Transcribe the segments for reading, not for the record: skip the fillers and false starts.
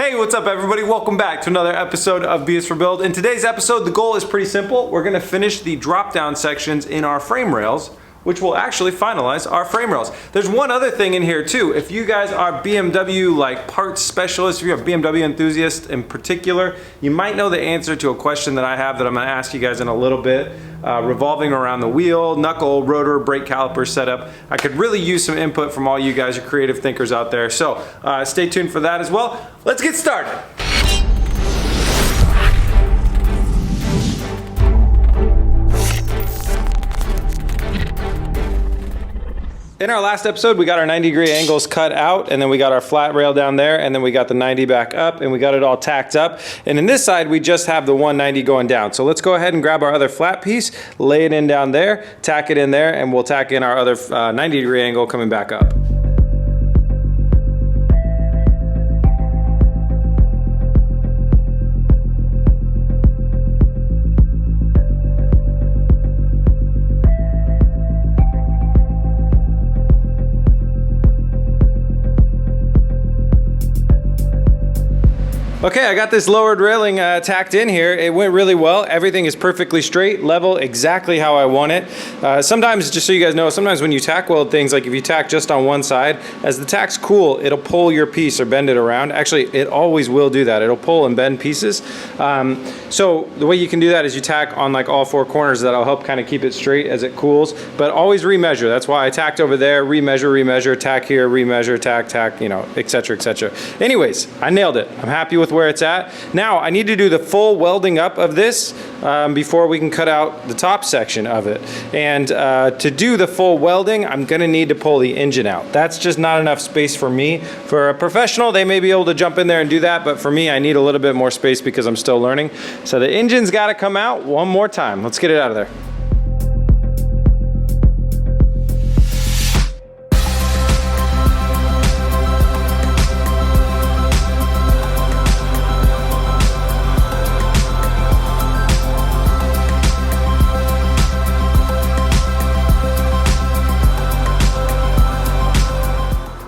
Hey, what's up everybody? Welcome back to another episode of B is for Build. In today's episode, the goal is pretty simple. We're gonna finish the drop down sections in our frame rails, which will actually finalize our frame rails. There's one other thing in here too. If you guys are BMW like parts specialists, if you're a BMW enthusiast in particular, you might know the answer to a question that I have that I'm gonna ask you guys in a little bit, revolving around the wheel, knuckle, rotor, brake caliper setup. I could really use some input from all you guys, your creative thinkers out there. So stay tuned for that as well. Let's get started. In our last episode, we got our 90-degree angles cut out, and then we got our flat rail down there, and then we got the 90 back up, and we got it all tacked up. And in this side, we just have the 190 going down. So let's go ahead and grab our other flat piece, lay it in down there, tack it in there, and we'll tack in our other 90-degree angle coming back up. Okay, I got this lowered railing tacked in here. It went really well. Everything is perfectly straight, level, exactly how I want it. Sometimes, just so you guys know, sometimes when you tack weld things, like if you tack just on one side, as the tack's cool, it'll pull your piece or bend it around. Actually, it always will do that. It'll pull and bend pieces. So the way you can do that is you tack on like all four corners. That'll help kind of keep it straight as it cools, but always remeasure. That's why I tacked over there, remeasure, tack here, remeasure, tack, you know, etc., etc. Anyways, I nailed it. I'm happy with where it's at. Now I need to do the full welding up of this before we can cut out the top section of it. And to do the full welding, I'm gonna need to pull the engine out. That's just not enough space for me. For a professional, they may be able to jump in there and do that, but for me, I need a little bit more space because I'm still learning. So the engine's gotta come out one more time. Let's get it out of there.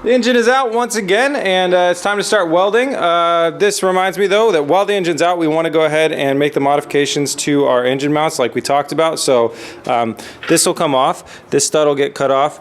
The engine is out once again, and it's time to start welding. This reminds me though that while the engine's out, we want to go ahead and make the modifications to our engine mounts like we talked about. So this will come off, this stud will get cut off,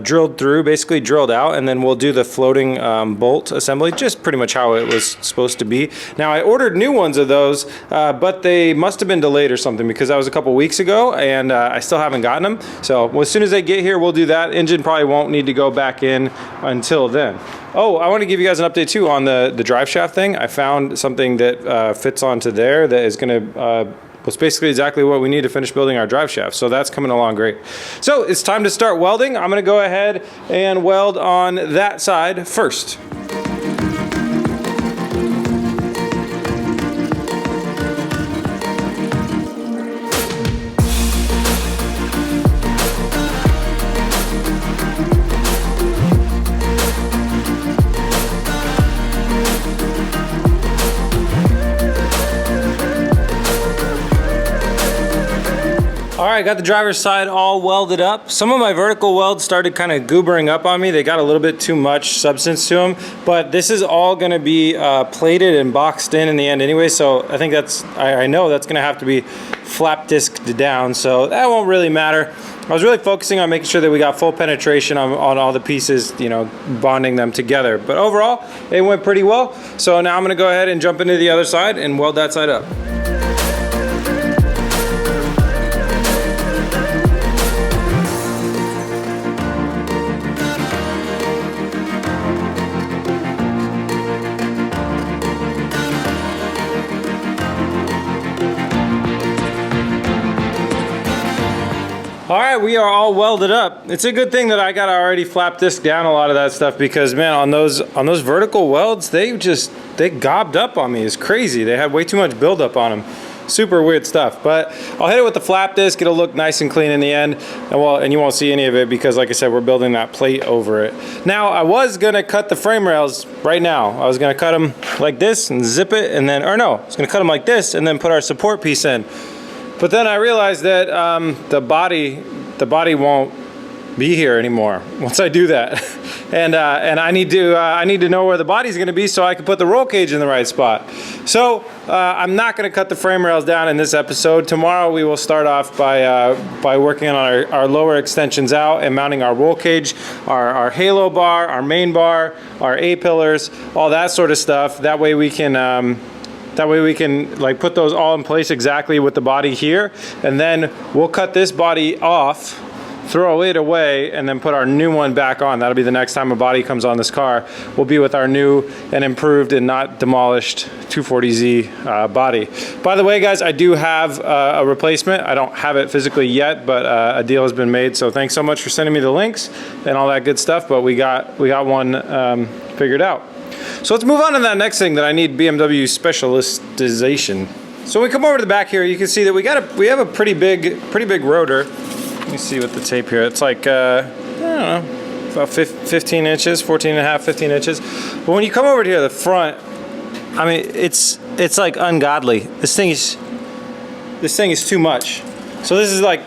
drilled through, basically drilled out, and then we'll do the floating bolt assembly, just pretty much how it was supposed to be. Now I ordered new ones of those, but they must have been delayed or something because that was a couple weeks ago, and I still haven't gotten them. So as soon as they get here, we'll do that. Engine probably won't need to go back in until then. Oh, I want to give you guys an update too on the drive shaft thing. I found something that fits onto there that is going to it's basically exactly what we need to finish building our drive shaft. So that's coming along great. So it's time to start welding. I'm gonna go ahead and weld on that side first. All right, got the driver's side all welded up. Some of my vertical welds started kind of goobering up on me. They got a little bit too much substance to them, but this is all gonna be plated and boxed in the end anyway, so I think I know that's gonna have to be flap disked down, so that won't really matter. I was really focusing on making sure that we got full penetration on all the pieces, you know, bonding them together. But overall, it went pretty well. So now I'm gonna go ahead and jump into the other side and weld that side up. All right, we are all welded up. It's a good thing that I got already flap disc down a lot of that stuff because man, on those vertical welds, they gobbed up on me. It's crazy. They had way too much buildup on them. Super weird stuff, but I'll hit it with the flap disc. It'll look nice and clean in the end, and you won't see any of it because, like I said, we're building that plate over it. Now, I was gonna cut the frame rails right now. I was gonna cut them like this and zip it, and then, or no, I was gonna cut them like this and then put our support piece in. But then I realized that the body won't be here anymore once I do that. and I need to know where the body's going to be so I can put the roll cage in the right spot. So I'm not going to cut the frame rails down in this episode. Tomorrow we will start off by working on our lower extensions out and mounting our roll cage, our halo bar, our main bar, our A-pillars, all that sort of stuff. That way we can like put those all in place exactly with the body here, and then we'll cut this body off, throw it away, and then put our new one back on. That'll be the next time a body comes on this car. We'll be with our new and improved and not demolished 240Z body. By the way, guys, I do have a replacement. I don't have it physically yet, but a deal has been made. So thanks so much for sending me the links and all that good stuff. But we got one figured out. So let's move on to that next thing that I need BMW specialization. So when we come over to the back here, you can see that we have a pretty big rotor. Let me see with the tape here. It's like, I don't know, about 15 inches, 14 and a half, 15 inches. But when you come over here to the front, I mean, it's like ungodly. This thing is too much. So this is like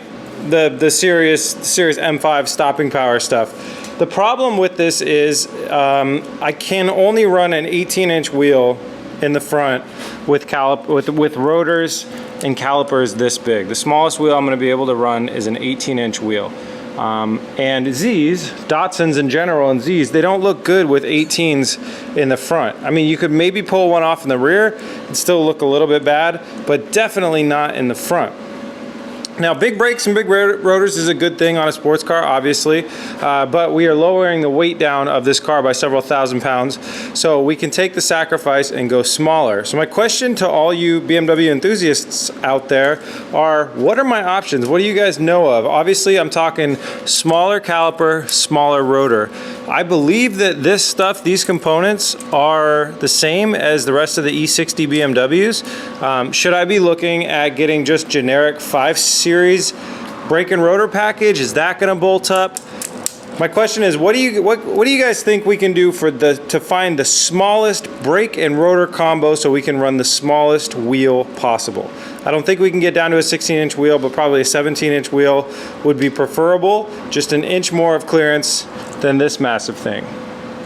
the Sirius M5 stopping power stuff. The problem with this is I can only run an 18-inch wheel in the front with rotors and calipers this big. The smallest wheel I'm going to be able to run is an 18-inch wheel. And Zs, Datsuns in general, and Zs, they don't look good with 18s in the front. I mean, you could maybe pull one off in the rear and still look a little bit bad, but definitely not in the front. Now, big brakes and big rotors is a good thing on a sports car, obviously, but we are lowering the weight down of this car by several thousand pounds, so we can take the sacrifice and go smaller. So my question to all you BMW enthusiasts out there are, what are my options? What do you guys know of? Obviously, I'm talking smaller caliper, smaller rotor. I believe that this stuff, these components, are the same as the rest of the E60 BMWs. Should I be looking at getting just generic 5 Series brake and rotor package? Is that going to bolt up? My question is, what do you guys think we can do to find the smallest brake and rotor combo so we can run the smallest wheel possible? I don't think we can get down to a 16-inch wheel, but probably a 17-inch wheel would be preferable. Just an inch more of clearance than this massive thing.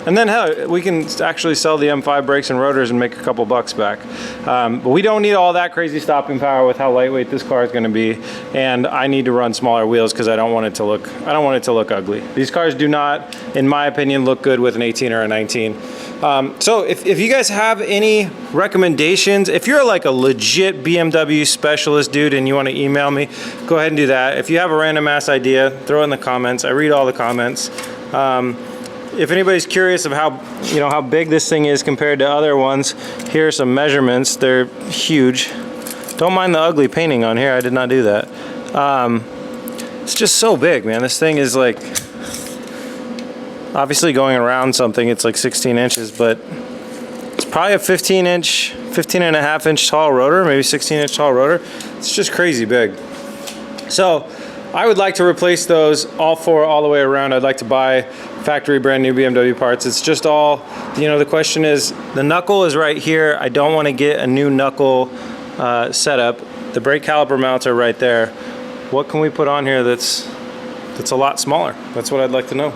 And then hell, we can actually sell the M5 brakes and rotors and make a couple bucks back. But we don't need all that crazy stopping power with how lightweight this car is going to be. And I need to run smaller wheels because I don't want it to look ugly. These cars do not, in my opinion, look good with an 18 or a 19. So if you guys have any recommendations, if you're like a legit BMW specialist dude and you want to email me, go ahead and do that. If you have a random ass idea, throw it in the comments. I read all the comments. If anybody's curious of how big this thing is compared to other ones, here are some measurements. They're huge. Don't mind the ugly painting on here. I did not do that. It's just so big, man. This thing is like, obviously going around something, it's like 16 inches, but it's probably a 15 and a half inch tall rotor, maybe 16-inch tall rotor. It's just crazy big. So I would like to replace those all four all the way around. I'd like to buy factory brand new BMW parts. It's just all, the question is, the knuckle is right here. I don't want to get a new knuckle setup. The brake caliper mounts are right there. What can we put on here that's a lot smaller? That's what I'd like to know.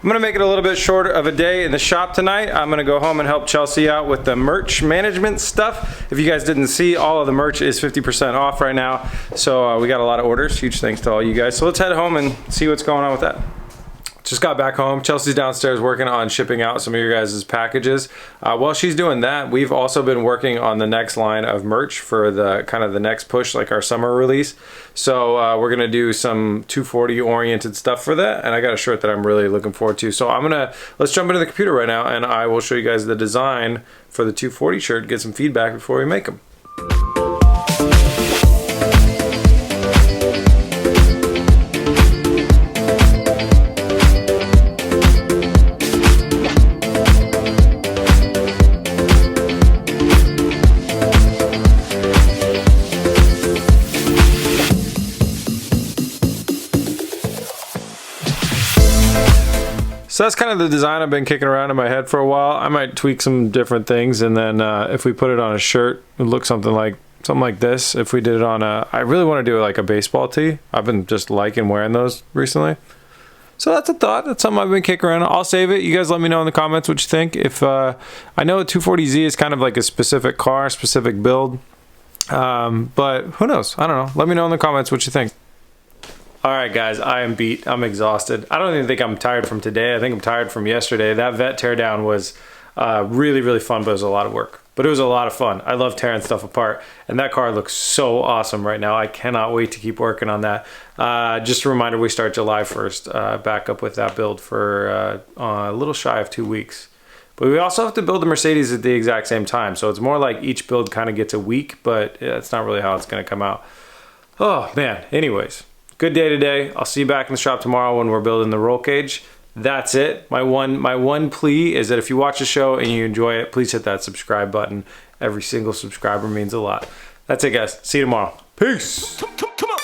I'm gonna make it a little bit shorter of a day in the shop tonight. I'm gonna go home and help Chelsea out with the merch management stuff. If you guys didn't see, all of the merch is 50% off right now. So we got a lot of orders. Huge thanks to all you guys. So let's head home and see what's going on with that. Just got back home. Chelsea's downstairs working on shipping out some of your guys' packages. While she's doing that, we've also been working on the next line of merch for the kind of the next push, like our summer release. So we're gonna do some 240 oriented stuff for that, and I got a shirt that I'm really looking forward to. So let's jump into the computer right now, and I will show you guys the design for the 240 shirt, get some feedback before we make them. So that's kind of the design I've been kicking around in my head for a while. I might tweak some different things, and then if we put it on a shirt, it would look something like this. If we did it on I really want to do it like a baseball tee. I've been just liking wearing those recently. So that's a thought. That's something I've been kicking around. I'll save it. You guys let me know in the comments what you think. If I know a 240Z is kind of like a specific car, specific build, but who knows? I don't know. Let me know in the comments what you think. All right, guys, I am beat. I'm exhausted. I don't even think I'm tired from today. I think I'm tired from yesterday. That vet teardown was really, really fun, but it was a lot of work. But it was a lot of fun. I love tearing stuff apart. And that car looks so awesome right now. I cannot wait to keep working on that. Just a reminder, we start July 1st, back up with that build for a little shy of 2 weeks. But we also have to build the Mercedes at the exact same time. So it's more like each build kind of gets a week, but it's not really how it's going to come out. Oh, man. Anyways, good day today. I'll see you back in the shop tomorrow when we're building the roll cage. That's it. My one plea is that if you watch the show and you enjoy it, please hit that subscribe button. Every single subscriber means a lot. That's it, guys. See you tomorrow. Peace. Come on.